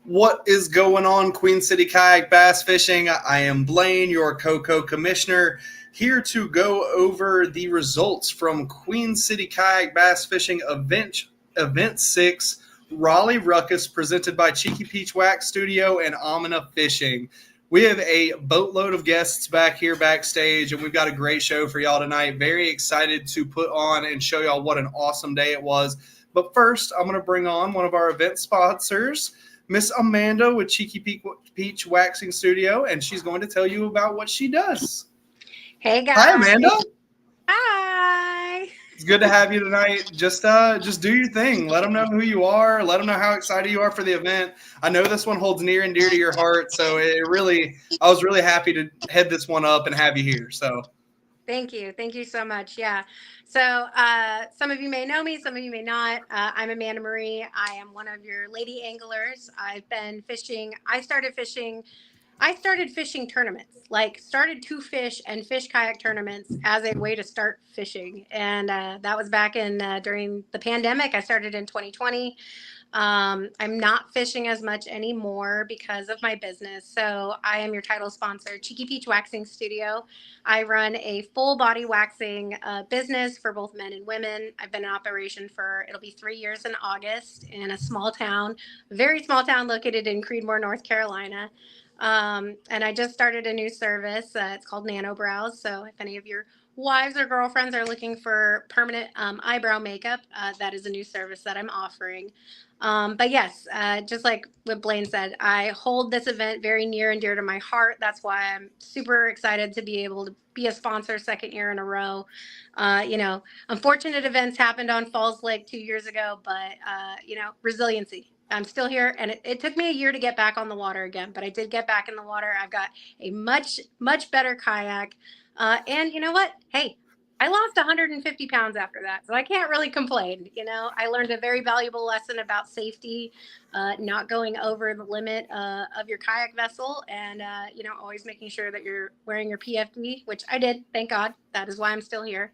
What is going on, Queen City Kayak Bass Fishing? I am Blaine, your co-commissioner, here to go over the results from Queen City Kayak Bass Fishing Event 6, Raleigh Ruckus, presented by Cheeky Peach Wax Studio and Omina Fishing. We have a boatload of guests back here backstage, and we've got a great show for y'all tonight. Very excited to put on and show y'all what an awesome day it was. But first, I'm going to bring on one of our event sponsors, Miss Amanda with Cheeky Peach Waxing Studio, and she's going to tell you about what she does. Hey guys. Hi, Amanda. Hi. It's good to have you tonight. Just do your thing. Let them know who you are. Let them know how excited you are for the event. I know this one holds near and dear to your heart, so I was really happy to head this one up and have you here. So. Thank you. Thank you so much. Yeah. So some of you may know me, some of you may not. I'm Amanda Marie. I am one of your lady anglers. I've been fishing. I started fishing tournaments, started to fish and fish kayak tournaments as a way to start fishing. And that was back in during the pandemic. I started in 2020. I'm not fishing as much anymore because of my business. So I am your title sponsor, Cheeky Peach Waxing Studio. I run a full body waxing business for both men and women. I've been in operation it'll be 3 years in August in a small town, very small town located in Creedmoor, North Carolina. And I just started a new service. It's called Nano Brows. So if any of your wives or girlfriends are looking for permanent eyebrow makeup, that is a new service that I'm offering. But yes, just like what Blaine said, I hold this event very near and dear to my heart. That's why I'm super excited to be able to be a sponsor second year in a row. Unfortunate events happened on Falls Lake 2 years ago, but, resiliency. I'm still here, and it took me a year to get back on the water again, but I did get back in the water. I've got a much, much better kayak. And you know what? Hey, I lost 150 pounds after that, so I can't really complain. I learned a very valuable lesson about safety, not going over the limit of your kayak vessel, and, always making sure that you're wearing your PFD, which I did, thank God. That is why I'm still here.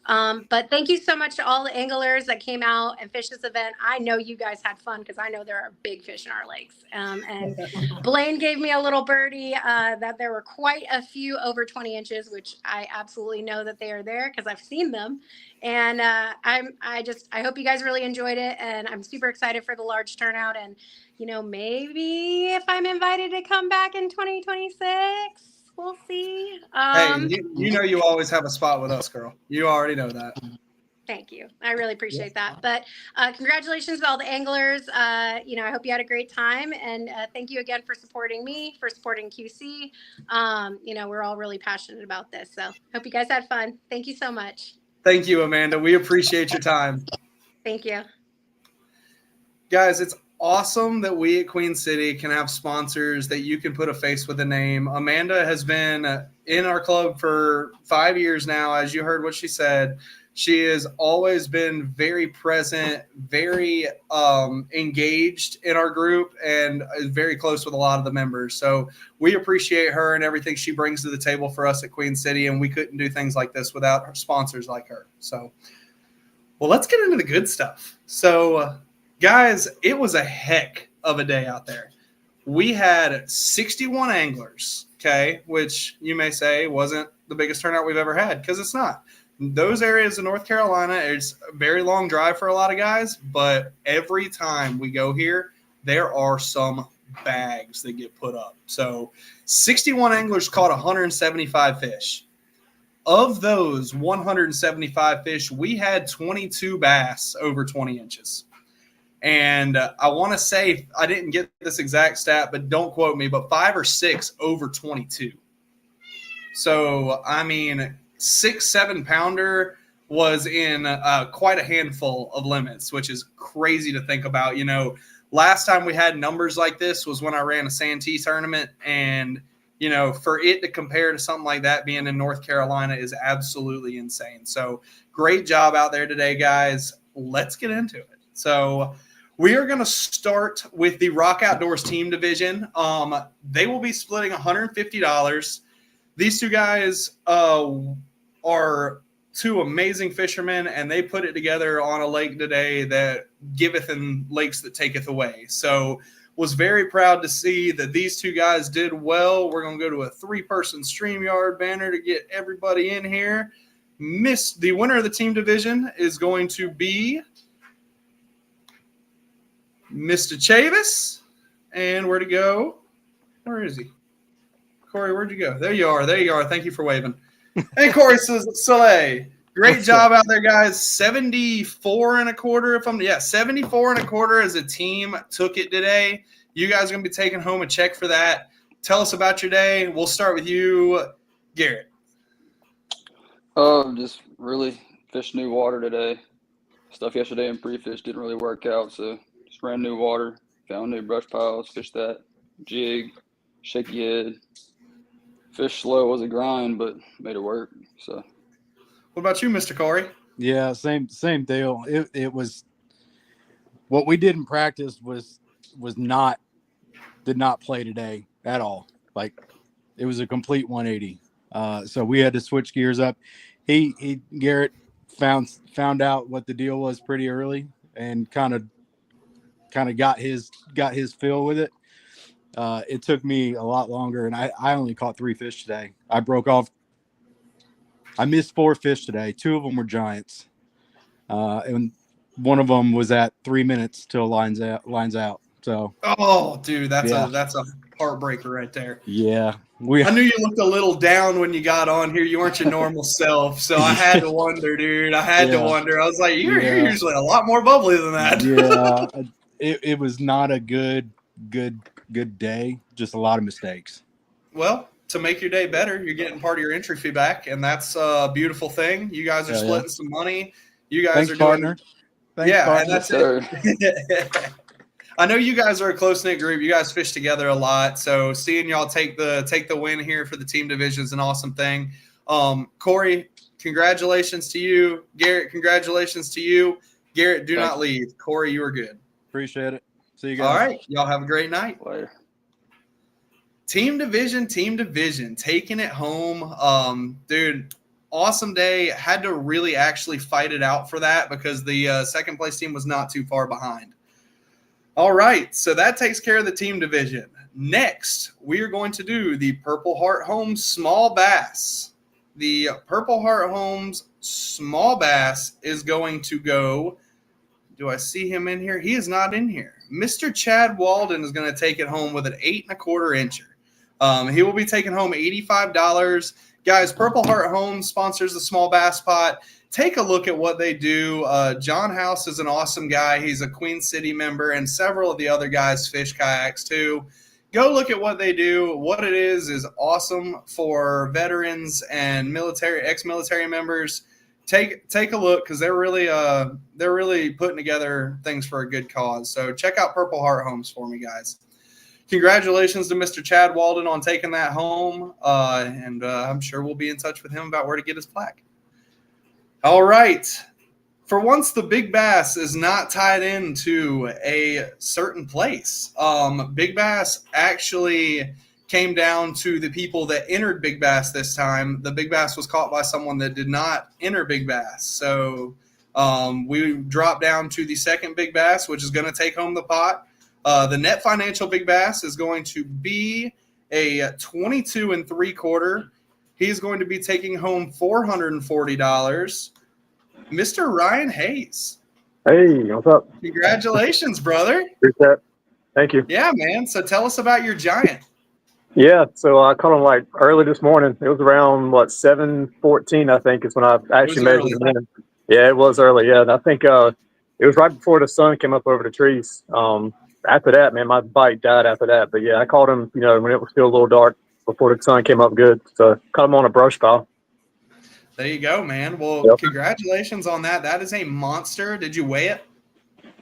But thank you so much to all the anglers that came out and fished this event. I know you guys had fun because I know there are big fish in our lakes. And Blaine gave me a little birdie that there were quite a few over 20 inches, which I absolutely know that they are there because I've seen them. And I hope you guys really enjoyed it. And I'm super excited for the large turnout. And, maybe if I'm invited to come back in 2026. We'll see. Hey, you always have a spot with us, girl. You already know that. Thank you. I really appreciate that. But congratulations to all the anglers. I hope you had a great time. And thank you again for supporting me, for supporting QC. We're all really passionate about this. So hope you guys had fun. Thank you so much. Thank you, Amanda. We appreciate your time. Thank you. Guys, it's awesome that we at Queen City can have sponsors that you can put a face with a name. Amanda has been in our club for 5 years now. As you heard what she said, she has always been very present, very engaged in our group, and is very close with a lot of the members. So we appreciate her and everything she brings to the table for us at Queen City, and we couldn't do things like this without her sponsors like her. So, well, let's get into the good stuff. So, guys, it was a heck of a day out there. We had 61 anglers, okay, which you may say wasn't the biggest turnout we've ever had, because it's not. Those areas in North Carolina, it's a very long drive for a lot of guys, but every time we go here, there are some bags that get put up. So 61 anglers caught 175 fish. Of those 175 fish, we had 22 bass over 20 inches. And I want to say, I didn't get this exact stat, but don't quote me, but 5 or 6 over 22. So, 6-7 pounder was in quite a handful of limits, which is crazy to think about. Last time we had numbers like this was when I ran a Santee tournament. And, for it to compare to something like that being in North Carolina is absolutely insane. So great job out there today, guys. Let's get into it. So we are going to start with the Rock Outdoors team division. They will be splitting $150. These two guys are two amazing fishermen, and they put it together on a lake today that giveth and lakes that taketh away. So Was very proud to see that these two guys did well. We're going to go to a 3-person StreamYard banner to get everybody in here. The winner of the team division is going to be Mr. Chavis. And where to go? Where is he? Corey, where'd you go? There you are. There you are. Thank you for waving. And Corey Soleil. Great job out there, guys. 74 and a quarter. 74 and a quarter as a team took it today. You guys are going to be taking home a check for that. Tell us about your day. We'll start with you, Garrett. Just really fished new water today. Stuff yesterday in pre-fish didn't really work out, so just ran new water, found new brush piles, fished that jig, shaky head. Fish slow was a grind, but made it work. So. What about you, Mr. Corey? Yeah, same deal. It was what we did in practice did not play today at all. Like it was a complete 180. So we had to switch gears up. Garrett found out what the deal was pretty early and kind of got his feel with it. It took me a lot longer, and I only caught 3 fish today. I missed 4 fish today. 2 of them were giants, and one of them was at 3 minutes till lines out. So, oh, dude, that's a heartbreaker right there. Yeah, I knew you looked a little down when you got on here. You weren't your normal self, so I had to wonder, dude. I had to wonder. I was like, you're usually a lot more bubbly than that. Yeah, it was not a good day. Just a lot of mistakes. Well, to make your day better, you're getting part of your entry fee back, and that's a beautiful thing. You guys are splitting some money. You guys are doing partner. Thanks, partner. And that's it. I know you guys are a close-knit group. You guys fish together a lot, so seeing y'all take the win here for the team division is an awesome thing. Corey, congratulations to you. Garrett, congratulations to you. Garrett, do not leave. Corey, you are good. Appreciate it. See you guys. All right. Y'all have a great night. Later. Team division, taking it home. Dude, awesome day. Had to really actually fight it out for that because the second place team was not too far behind. All right, so that takes care of the team division. Next, we are going to do the Purple Heart Homes Small Bass. The Purple Heart Homes Small Bass is going to go. Do I see him in here? He is not in here. Mr. Chad Walden is going to take it home with an 8 1/4 incher. He will be taking home $85. Guys, Purple Heart Homes sponsors the Small Bass Pot. Take a look at what they do. John House is an awesome guy. He's a Queen City member, and several of the other guys fish kayaks too. Go look at what they do. What it is awesome for veterans and ex-military members. Take a look because they're really putting together things for a good cause. So check out Purple Heart Homes for me, guys. Congratulations to Mr. Chad Walden on taking that home, and I'm sure we'll be in touch with him about where to get his plaque. All right. For once, the Big Bass is not tied into a certain place. Big Bass actually came down to the people that entered Big Bass this time. The Big Bass was caught by someone that did not enter Big Bass. So we dropped down to the second Big Bass, which is going to take home the pot. The net financial Big Bass is going to be a 22 3/4. He's going to be taking home $440. Mr. Ryan Hayes. Hey, what's up? Congratulations, brother. Appreciate it. Thank you. Yeah, man. So tell us about your giant. Yeah, so I caught him like early this morning. It was around 7:14, I think, is when I actually measured him in. Yeah, it was early. Yeah, and I think it was right before the sun came up over the trees. After that, man, my bite died after that. But yeah, I caught him, when it was still a little dark before the sun came up good. So caught him on a brush pile. There you go, man. Well, Congratulations on that. That is a monster. Did you weigh it?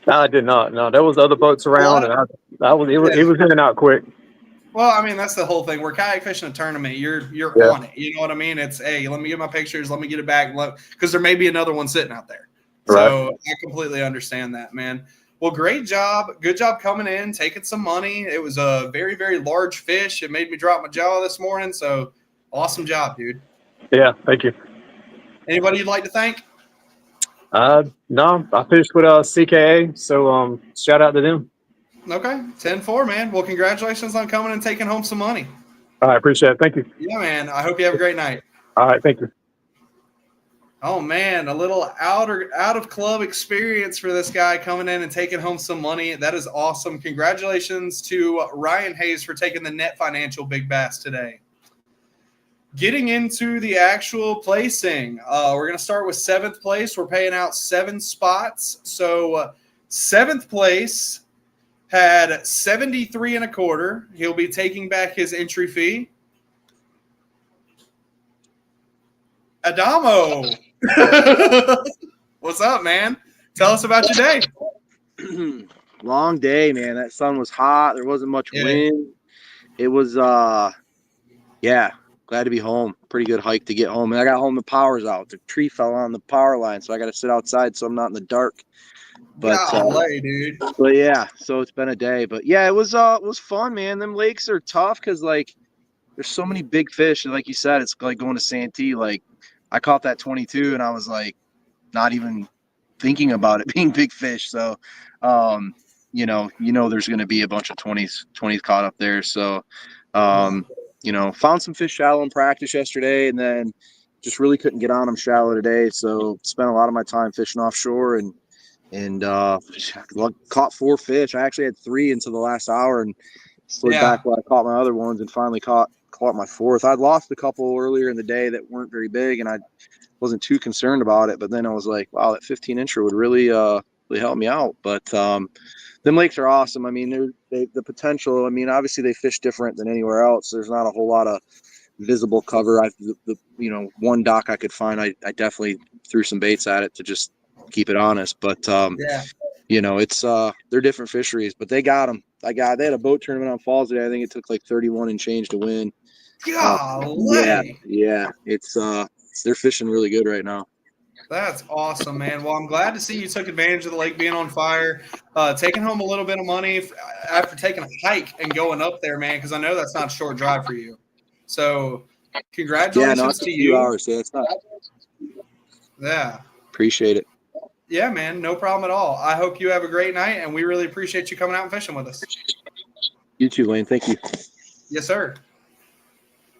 No, I did not. No, there was other boats around, and it was in and out quick. Well, I mean, that's the whole thing. We're kayak fishing a tournament. You're on it. You know what I mean? It's, hey, let me get my pictures. Let me get it back. Because there may be another one sitting out there. So right. I completely understand that, man. Well, great job. Good job coming in, taking some money. It was a very, very large fish. It made me drop my jaw this morning. So awesome job, dude. Yeah, thank you. Anybody you'd like to thank? No, I fished with CKA, so shout out to them. Okay, 10-4, man. Well, congratulations on coming and taking home some money. I appreciate it. Thank you. Yeah, man. I hope you have a great night. All right. Thank you. Oh man, a little out of club experience for this guy coming in and taking home some money. That is awesome. Congratulations to Ryan Hayes for taking the net financial big bass today. Getting into the actual placing, we're going to start with 7th place. We're paying out 7 spots. So 7th place had 73 and a quarter. He'll be taking back his entry fee. Adamo. What's up, man? Tell us about your day. Long day, man. That sun was hot. There wasn't much wind. It was, glad to be home. Pretty good hike to get home. And I got home, the power's out. The tree fell on the power line, so I got to sit outside so I'm not in the dark. But, dude. But yeah, so it's been a day. But yeah, it was fun, man. Them lakes are tough because like there's so many big fish, and like you said, it's like going to Santee. Like I caught that 22, and I was like not even thinking about it being big fish. So, you know, there's going to be a bunch of 20s caught up there. So, found some fish shallow in practice yesterday, and then just really couldn't get on them shallow today. So spent a lot of my time fishing offshore and caught 4 fish. I actually had 3 into the last hour and slid back while I caught my other ones and finally caught my 4th. I'd lost a couple earlier in the day that weren't very big, and I wasn't too concerned about it. But then I was like, wow, that 15-incher would really help me out. But them lakes are awesome. I mean, the potential. I mean, obviously they fish different than anywhere else. There's not a whole lot of visible cover. One dock I could find, I definitely threw some baits at it to just keep it honest. But it's they're different fisheries, but they got them. They had a boat tournament on Falls today. I think it took like 31 and change to win. It's they're fishing really good right now. That's awesome, man. Well, I'm glad to see you took advantage of the lake being on fire, taking home a little bit of money after taking a hike and going up there, man, because I know that's not a short drive for you. So congratulations to you. 2 hours. Yeah, it's not. Yeah. Appreciate it. Yeah, man. No problem at all. I hope you have a great night, and we really appreciate you coming out and fishing with us. You too, Blaine. Thank you. Yes, sir.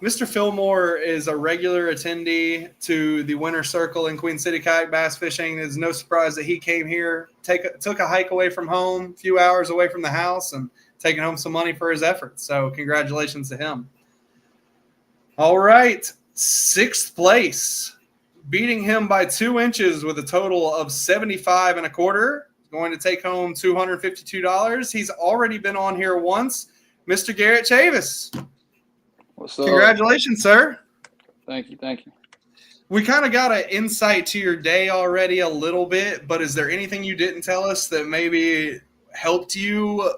Mr. Fillmore is a regular attendee to the Winter Circle in Queen City Kayak Bass Fishing. It's no surprise that he came here, took a hike away from home, a few hours away from the house, and taking home some money for his efforts. So congratulations to him. All right, 6th place, beating him by 2 inches with a total of 75 and a quarter. Going to take home $252. He's already been on here once. Mr. Garrett Chavis. What's up? Congratulations, sir. Thank you. We kind of got an insight to your day already a little bit, but is there anything you didn't tell us that maybe helped you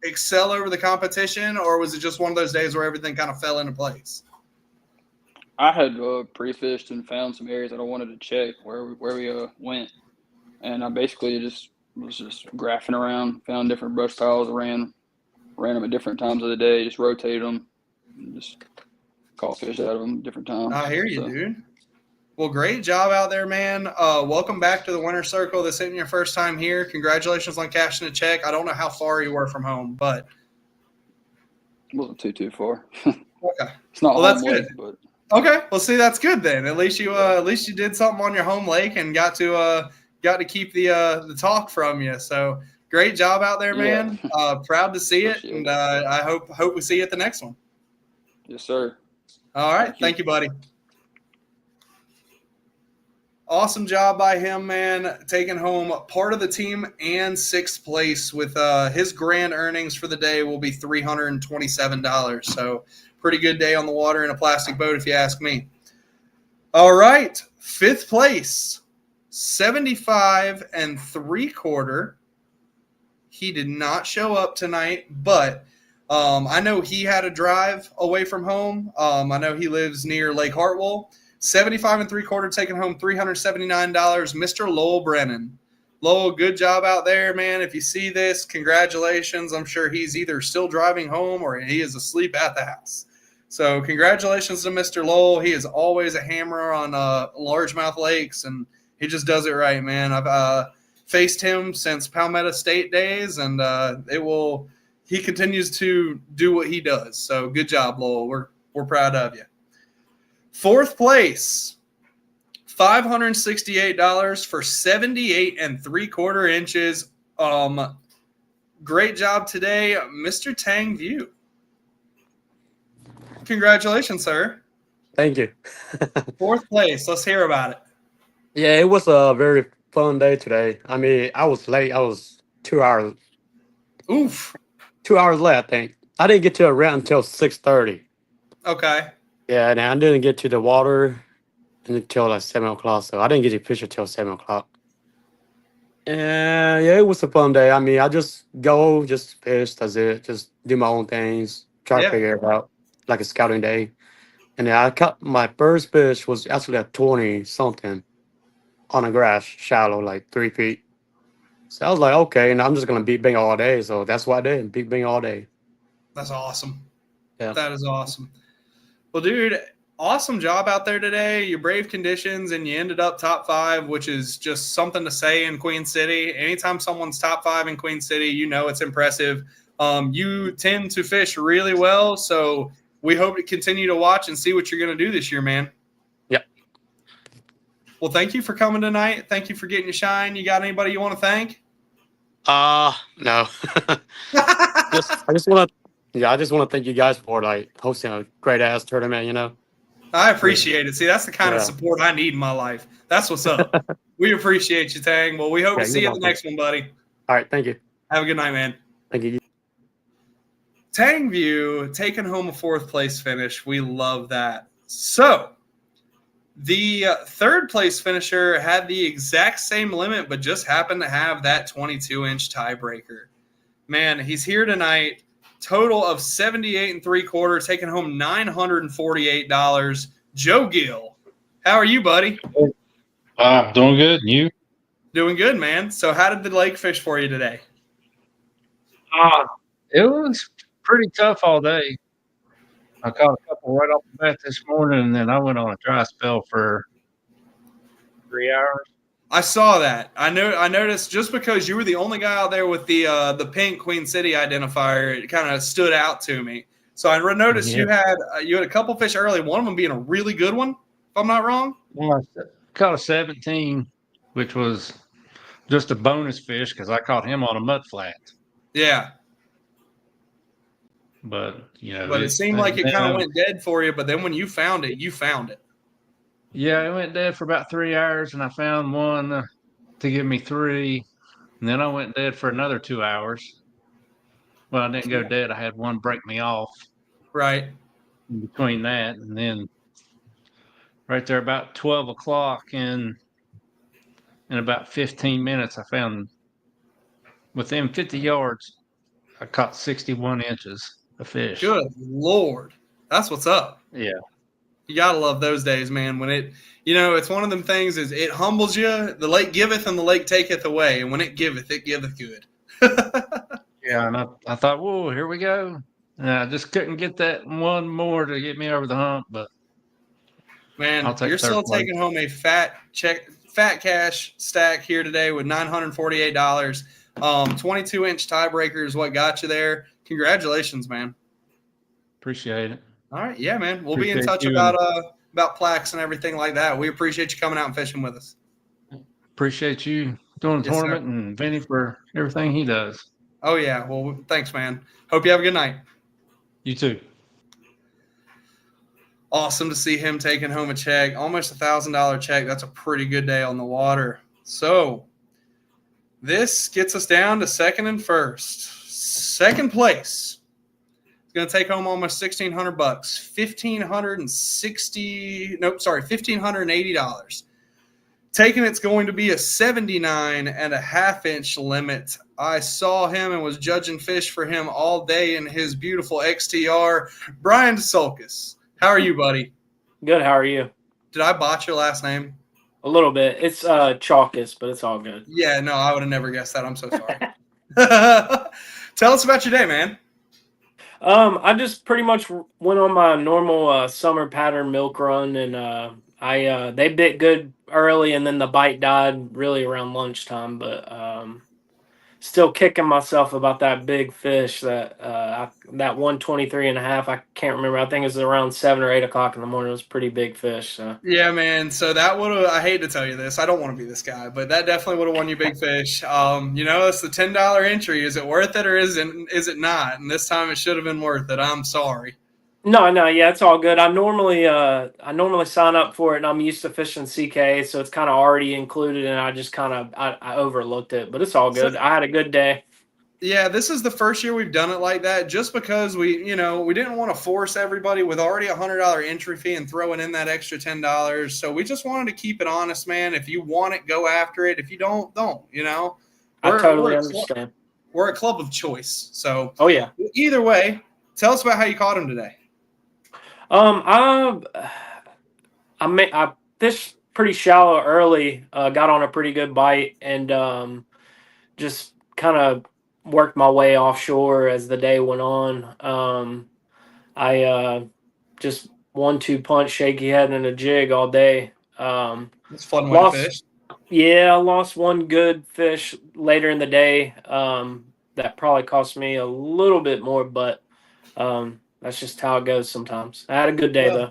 excel over the competition, or was it just one of those days where everything kind of fell into place? I had pre-fished and found some areas that I wanted to check where we went, and I basically was just graphing around, found different brush piles, ran them at different times of the day, just rotated them, and just caught fish out of them different times. I hear you, dude. Well, great job out there, man. Welcome back to the Winter Circle. This isn't your first time here. Congratulations on cashing a check. I don't know how far you were from home, but it wasn't too far. Okay. It's not that's home good. lake, but okay. Well, see, that's good then. At least you did something on your home lake and got to keep the talk from you. So great job out there, man. Proud to see it, and I hope we see you at the next one. Yes, sir. All right. Thank you, buddy. Awesome job by him, man, taking home part of the team and 6th place with his grand earnings for the day will be $327. So pretty good day on the water in a plastic boat, if you ask me. All right, 5th place, 75 3/4. He did not show up tonight, but I know he had a drive away from home. I know he lives near Lake Hartwell. 75 3/4, taking home $379. Mr. Lowell Brennan. Lowell, good job out there, man. If you see this, congratulations. I'm sure he's either still driving home or he is asleep at the house. So congratulations to Mr. Lowell. He is always a hammer on largemouth lakes, and he just does it right, man. faced him since Palmetto State days, and he continues to do what he does. So good job, Lowell. We're proud of you. Fourth place, $568 for 78 3/4 inches. Great job today, Mr. Tang View. Congratulations, sir. Thank you. Fourth place. Let's hear about it. Yeah, it was a very fun day today. I mean, I was late. I was 2 hours. Oof. 2 hours late, I think. I didn't get to the ramp until 6:30. Okay. Yeah, and I didn't get to the water until like 7 o'clock. So I didn't get to fish until 7 o'clock. And yeah, it was a fun day. I mean, I just fish. That's it. Just do my own things. Try to figure it out, like a scouting day. And then I caught my first fish was actually a 20 something on a grass, shallow, like 3 feet. So I was like, okay, and I'm just gonna beat bing all day. So that's what I did, beat bing all day. That's awesome. Yeah. That is awesome. Well, dude, awesome job out there today. You braved conditions and you ended up top 5, which is just something to say in Queen City. Anytime someone's top 5 in Queen City, you know it's impressive. You tend to fish really well, so we hope to continue to watch and see what you're going to do this year, man. Yep. Well, thank you for coming tonight. Thank you for getting your shine. You got anybody you want to thank? No. I just want to thank you guys for like hosting a great ass tournament. You know. I appreciate it. See, that's the kind of support I need in my life. That's what's up. We appreciate you, Tang. Well, we hope to see you at the next one, buddy. All right. Thank you. Have a good night, man. Thank you. Tang View taking home a 4th place finish. We love that. So the 3rd place finisher had the exact same limit, but just happened to have that 22-inch tiebreaker. Man, he's here tonight. Total of 78 3/4, taking home $948. Joe Gill, how are you, buddy? Doing good. And you? Doing good, man. So how did the lake fish for you today? It was pretty tough all day. I caught a couple right off the bat this morning, and then I went on a dry spell for 3 hours. I saw that. I noticed just because you were the only guy out there with the pink Queen City identifier, it kind of stood out to me. So I noticed you had a couple fish early. One of them being a really good one, if I'm not wrong. Well, I caught a 17, which was just a bonus fish because I caught him on a mud flat. Yeah. But it seemed like it kind of went dead for you. But then when you found it, you found it. Yeah, it went dead for about 3 hours, and I found one to give me 3, and then I went dead for another 2 hours. Well, I didn't go dead. I had one break me off. Right. In between that, and then right there about 12 o'clock, in about 15 minutes, I found within 50 yards, I caught 61 inches of fish. Good Lord. That's what's up. Yeah. You gotta love those days, man. When it's one of them things is it humbles you. The lake giveth and the lake taketh away. And when it giveth good. Yeah, and I thought, whoa, here we go. And I just couldn't get that one more to get me over the hump. But man, you're still taking home a fat cash stack here today with $948. 22-inch tiebreaker is what got you there. Congratulations, man. Appreciate it. All right, yeah, man. We'll be in touch about plaques and everything like that. We appreciate you coming out and fishing with us. Appreciate you doing the tournament, and Vinny for everything he does. Oh, yeah. Well, thanks, man. Hope you have a good night. You too. Awesome to see him taking home a check. Almost $1,000 check. That's a pretty good day on the water. So this gets us down to second and first. Second place. Going to take home almost $1,600, $1,580. Taking it's going to be a 79.5-inch limit. I saw him and was judging fish for him all day in his beautiful XTR. Brian DeSolkis, how are you, buddy? Good. How are you? Did I botch your last name? A little bit. It's Chalkus, but it's all good. Yeah, no, I would have never guessed that. I'm so sorry. Tell us about your day, man. I just pretty much went on my normal summer pattern milk run, and they bit good early, and then the bite died really around lunchtime. But still kicking myself about that big fish that 123.5. I can't remember. I think it was around 7 or 8 o'clock in the morning. It was a pretty big fish. So. Yeah, man. So that would have, I hate to tell you this. I don't want to be this guy, but that definitely would have won you big fish. It's the $10 entry. Is it worth it or is it not? And this time it should have been worth it. I'm sorry. No, yeah, it's all good. I normally sign up for it, and I'm used to fishing CK, so it's kind of already included, and I just I overlooked it, but it's all good. I had a good day. Yeah, this is the first year we've done it like that just because we didn't want to force everybody with already $100 entry fee and throwing in that extra $10. So we just wanted to keep it honest, man. If you want it, go after it. If you don't, I totally understand. We're a club of choice. So Oh yeah. Either way, tell us about how you caught him today. I fished pretty shallow early, got on a pretty good bite, and just kind of worked my way offshore as the day went on. I just 1-2 punch, shaky head, and a jig all day. It's a fun way to fish. Yeah, I lost one good fish later in the day. That probably cost me a little bit more, but that's just how it goes sometimes. I had a good day though.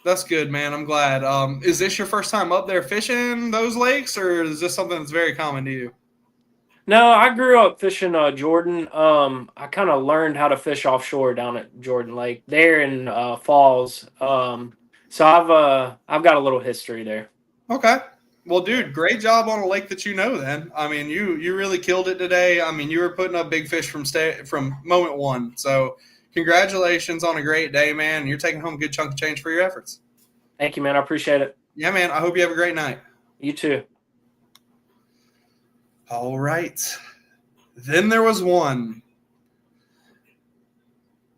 That's good, man. I'm glad. Is this your first time up there fishing those lakes, or is this something that's very common to you? No, I grew up fishing Jordan. I kind of learned how to fish offshore down at Jordan Lake there in Falls. So I've got a little history there. Okay. Well, dude, great job on a lake that you know then. I mean, you really killed it today. I mean, you were putting up big fish from moment one. So congratulations on a great day, man. You're taking home a good chunk of change for your efforts. Thank you, man. I appreciate it. Yeah, man. I hope you have a great night. You too. All right. Then there was one.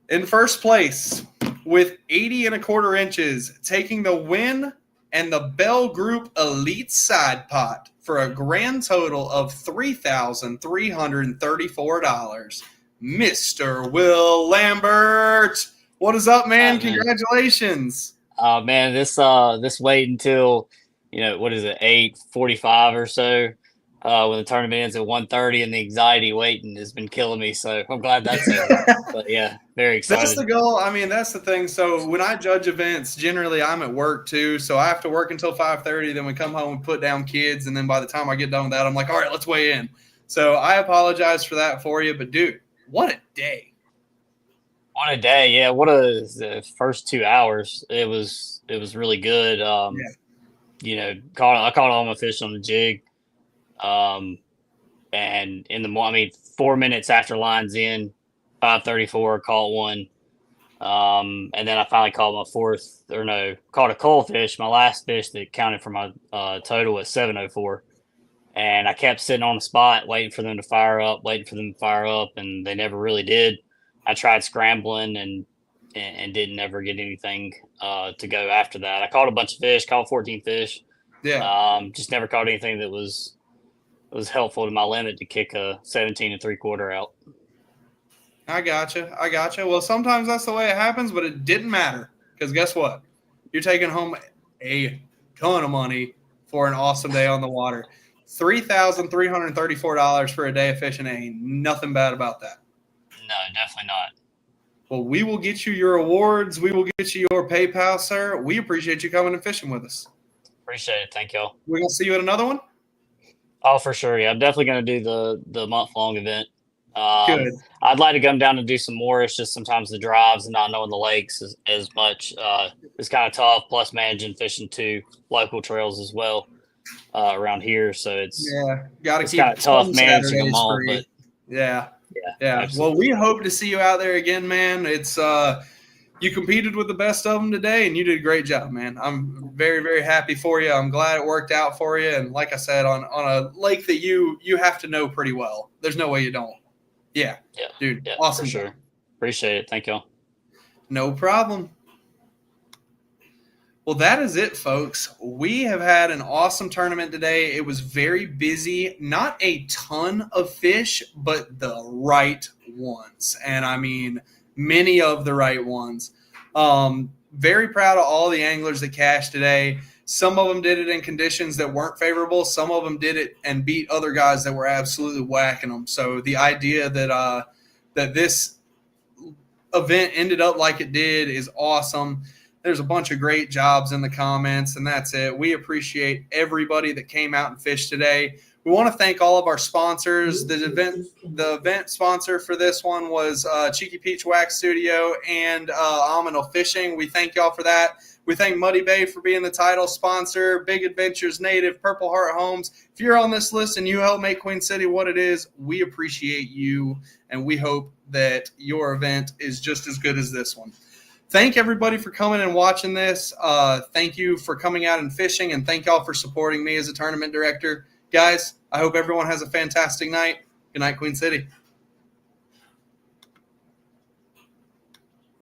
In first place with 80 1/4 inches, taking the win and the Bell Group Elite Side Pot for a grand total of $3,334. Mr. Will Lambert. What is up, man? Congratulations. Man, this wait until, what is it, 8:45 or so, when the tournament ends at 1:30, and the anxiety waiting has been killing me. So I'm glad that's it. But yeah, very excited. That's the goal. I mean, that's the thing. So when I judge events, generally I'm at work too. So I have to work until 5:30. Then we come home and put down kids. And then by the time I get done with that, I'm like, all right, let's weigh in. So I apologize for that for you. But dude, what a day. What a day. Yeah. The first 2 hours. It was really good. I caught all my fish on the jig. And in the morning, 4 minutes after lines in, 5:34, caught one. And then I finally caught caught a coal fish, my last fish that counted for my total at 7:04. And I kept sitting on the spot, waiting for them to fire up, and they never really did. I tried scrambling and didn't ever get anything to go after that. I caught a bunch of fish, caught 14 fish. Yeah. Just never caught anything that was helpful to my limit to kick a 17 3/4 out. I gotcha. Well, sometimes that's the way it happens, but it didn't matter because guess what? You're taking home a ton of money for an awesome day on the water. $3,334 for a day of fishing. Ain't nothing bad about that. No, definitely not. Well, we will get you your awards. We will get you your PayPal, sir. We appreciate you coming and fishing with us. Appreciate it. Thank y'all. We're going to see you at another one? Oh, for sure. Yeah, I'm definitely going to do the month-long event. Good. I'd like to come down and do some more. It's just sometimes the drives and not knowing the lakes as much is kind of tough, plus managing fishing two local trails as well around here. So it's got to keep kind of tough managing them all. But yeah. Absolutely. Well, we hope to see you out there again, man. It's you competed with the best of them today, and you did a great job, man. I'm very, very happy for you. I'm glad it worked out for you. And like I said, on a lake that you have to know pretty well. There's no way you don't. Yeah, dude, yeah, awesome. For sure. Appreciate it. Thank y'all. No problem. Well, that is it, folks. We have had an awesome tournament today. It was very busy. Not a ton of fish, but the right ones. And I mean, many of the right ones. Very proud of all the anglers that cashed today. Some of them did it in conditions that weren't favorable. Some of them did it and beat other guys that were absolutely whacking them. So the idea that that this event ended up like it did is awesome. There's a bunch of great jobs in the comments, and that's it. We appreciate everybody that came out and fished today. We want to thank all of our sponsors. The event sponsor for this one was Cheeky Peach Wax Studio and Omina Fishing. We thank y'all for that. We thank Muddy Bay for being the title sponsor, Big Adventures Native, Purple Heart Homes. If you're on this list and you help make Queen City what it is, we appreciate you, and we hope that your event is just as good as this one. Thank everybody for coming and watching this. Thank you for coming out and fishing, and thank y'all for supporting me as a tournament director. Guys, I hope everyone has a fantastic night. Good night, Queen City.